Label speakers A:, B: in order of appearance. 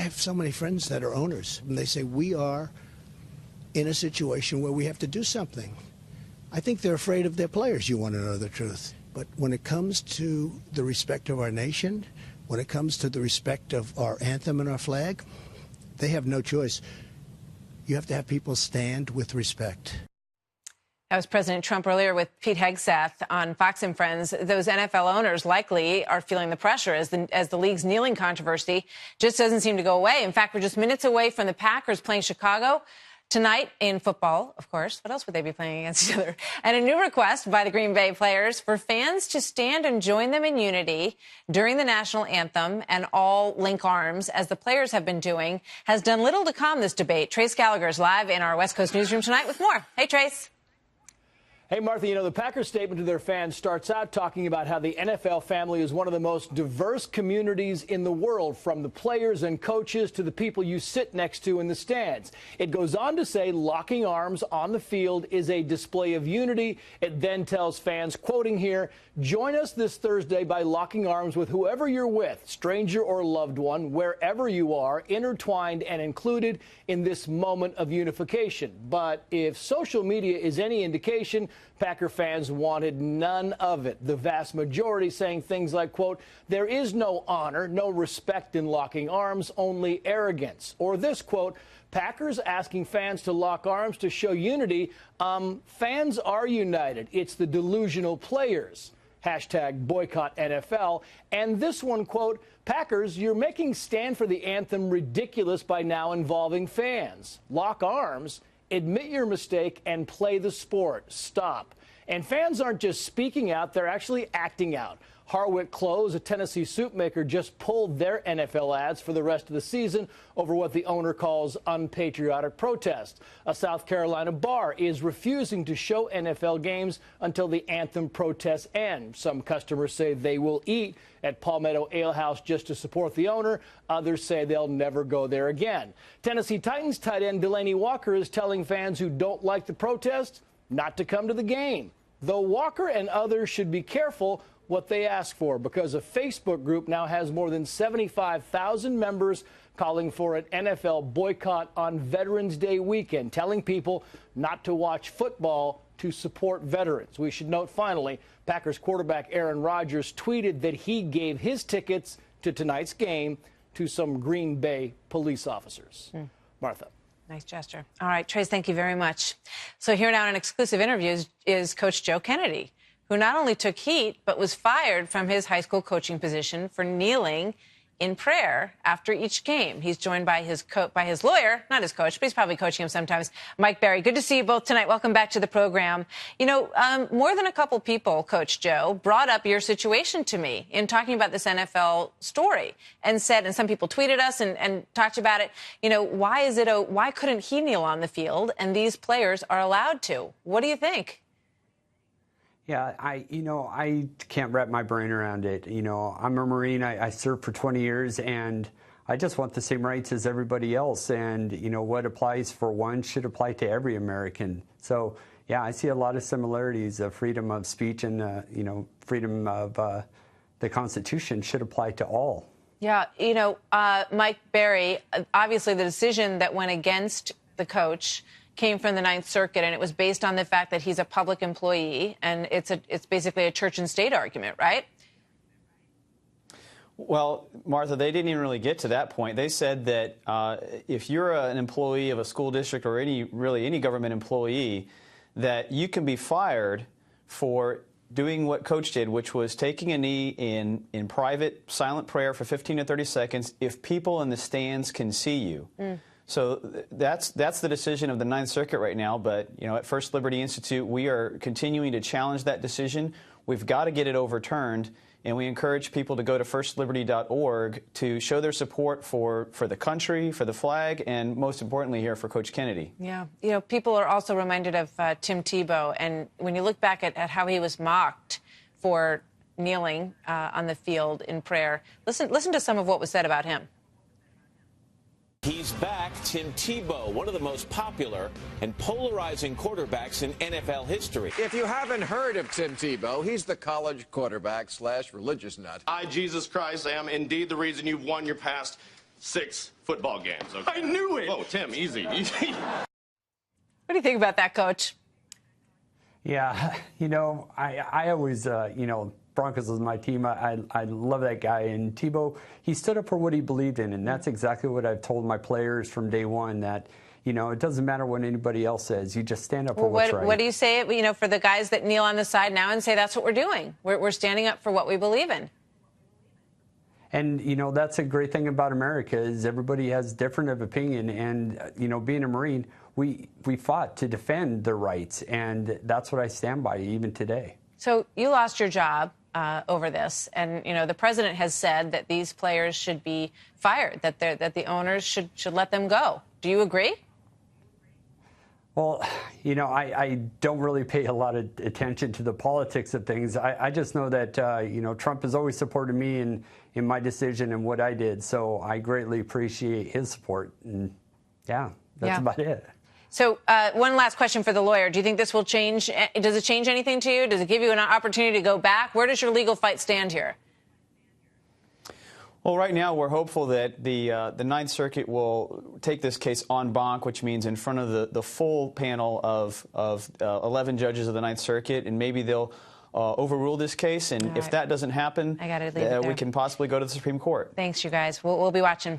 A: have so many friends that are owners, and they say, we are in a situation where we have to do something. I think they're afraid of their players, you want to know the truth. But when it comes to the respect of our nation, when it comes to the respect of our anthem and our flag, they have no choice. You have to have people stand with respect.
B: That was President Trump earlier with Pete Hegseth on Fox and Friends. Those NFL owners likely are feeling the pressure as the league's kneeling controversy just doesn't seem to go away. In fact, we're just minutes away from the Packers playing Chicago tonight in football, of course. What else would they be playing against each other? And a new request by the Green Bay players for fans to stand and join them in unity during the national anthem and all link arms, as the players have been doing, has done little to calm this debate. Trace Gallagher is live in our West Coast newsroom tonight with more. Hey, Trace.
C: Hey, Martha, you know, the Packers statement to their fans starts out talking about how the NFL family is one of the most diverse communities in the world, from the players and coaches to the people you sit next to in the stands. It goes on to say locking arms on the field is a display of unity. It then tells fans, quoting here, join us this Thursday by locking arms with whoever you're with, stranger or loved one, wherever you are, intertwined and included in this moment of unification. But if social media is any indication, Packer fans wanted none of it. The vast majority saying things like, quote, there is no honor, no respect in locking arms, only arrogance. Or this, quote, Packers asking fans to lock arms to show unity. Fans are united. It's the delusional players. Hashtag boycott NFL. And this one, quote, Packers, you're making stand for the anthem ridiculous by now involving fans. Lock arms. Admit your mistake and play the sport. Stop. And fans aren't just speaking out, they're actually acting out. Harwick Clothes, a Tennessee soup maker, just pulled their NFL ads for the rest of the season over what the owner calls unpatriotic protest. A South Carolina bar is refusing to show NFL games until the anthem protests end. Some customers say they will eat at Palmetto Ale House just to support the owner. Others say they'll never go there again. Tennessee Titans tight end Delaney Walker is telling fans who don't like the protest not to come to the game. Though Walker and others should be careful what they ask for, because a Facebook group now has more than 75,000 members calling for an NFL boycott on Veterans Day weekend, telling people not to watch football to support veterans. We should note, finally, Packers quarterback Aaron Rodgers tweeted that he gave his tickets to tonight's game to some Green Bay police officers. Martha.
B: Nice gesture. All right, Trace, thank you very much. So here now in an exclusive interview is Coach Joe Kennedy, who not only took heat, but was fired from his high school coaching position for kneeling in prayer after each game. He's joined by his lawyer, not his coach, but he's probably coaching him sometimes, Mike Berry. Good to see you both tonight. Welcome back to the program. You know, more than a couple people, Coach Joe, brought up your situation to me in talking about this NFL story and said, and some people tweeted us and talked about it, you know, why couldn't he kneel on the field and these players are allowed to? What do you think?
D: Yeah, I can't wrap my brain around it. You know, I'm a Marine. I served for 20 years, and I just want the same rights as everybody else. And, you know, what applies for one should apply to every American. So, yeah, I see a lot of similarities. Freedom of speech and, you know, freedom of the Constitution should apply to all. Yeah, you know, Mike Berry, obviously the decision that went against the coach came from the Ninth Circuit, and it was based on the fact that he's a public employee, and it's basically a church and state argument, right?
E: Well, Martha, they didn't even really get to that point. They said that if you're an employee of a school district or any government employee, that you can be fired for doing what Coach did, which was taking a knee in private silent prayer for 15 to 30 seconds if people in the stands can see you. So that's the decision of the Ninth Circuit right now. But, you know, at First Liberty Institute, we are continuing to challenge that decision. We've got to get it overturned. And we encourage people to go to firstliberty.org to show their support for the country, for the flag, and most importantly here for Coach Kennedy. Yeah. You know, people are also reminded of Tim Tebow. And when you look back at how he was mocked for kneeling on the field in prayer, listen to some of what was said about him.
F: He's back, Tim Tebow, one of the most popular and polarizing quarterbacks in NFL history.
G: If you haven't heard of Tim Tebow, he's the college quarterback / religious nut.
H: I, Jesus Christ, am indeed the reason you've won your past 6 football games. Okay?
I: I knew it.
H: Oh, Tim, easy, easy.
B: What do you think about that, Coach?
D: Yeah, I always, Broncos is my team. I love that guy. And Tebow, he stood up for what he believed in, and that's exactly what I've told my players from day one, that, it doesn't matter what anybody else says. You just stand up for what's right.
B: What do you say, for the guys that kneel on the side now and say that's what we're doing? We're standing up for what we believe in.
D: And, that's a great thing about America is everybody has different of opinion. And, being a Marine, we fought to defend their rights. And that's what I stand by even today.
B: So you lost your job over this. And, the president has said that these players should be fired, that the owners should let them go. Do you agree?
D: Well, I don't really pay a lot of attention to the politics of things. I just know that, Trump has always supported me in my decision and what I did. So I greatly appreciate his support. And, that's about it.
B: So one last question for the lawyer. Do you think this will change? Does it change anything to you? Does it give you an opportunity to go back? Where does your legal fight stand here?
E: Well, right now we're hopeful that the Ninth Circuit will take this case en banc, which means in front of the full panel of 11 judges of the Ninth Circuit, and maybe they'll overrule this case. And if that doesn't happen,
B: I gotta leave it there.
E: We can possibly go to the Supreme Court.
B: Thanks, you guys. We'll be watching.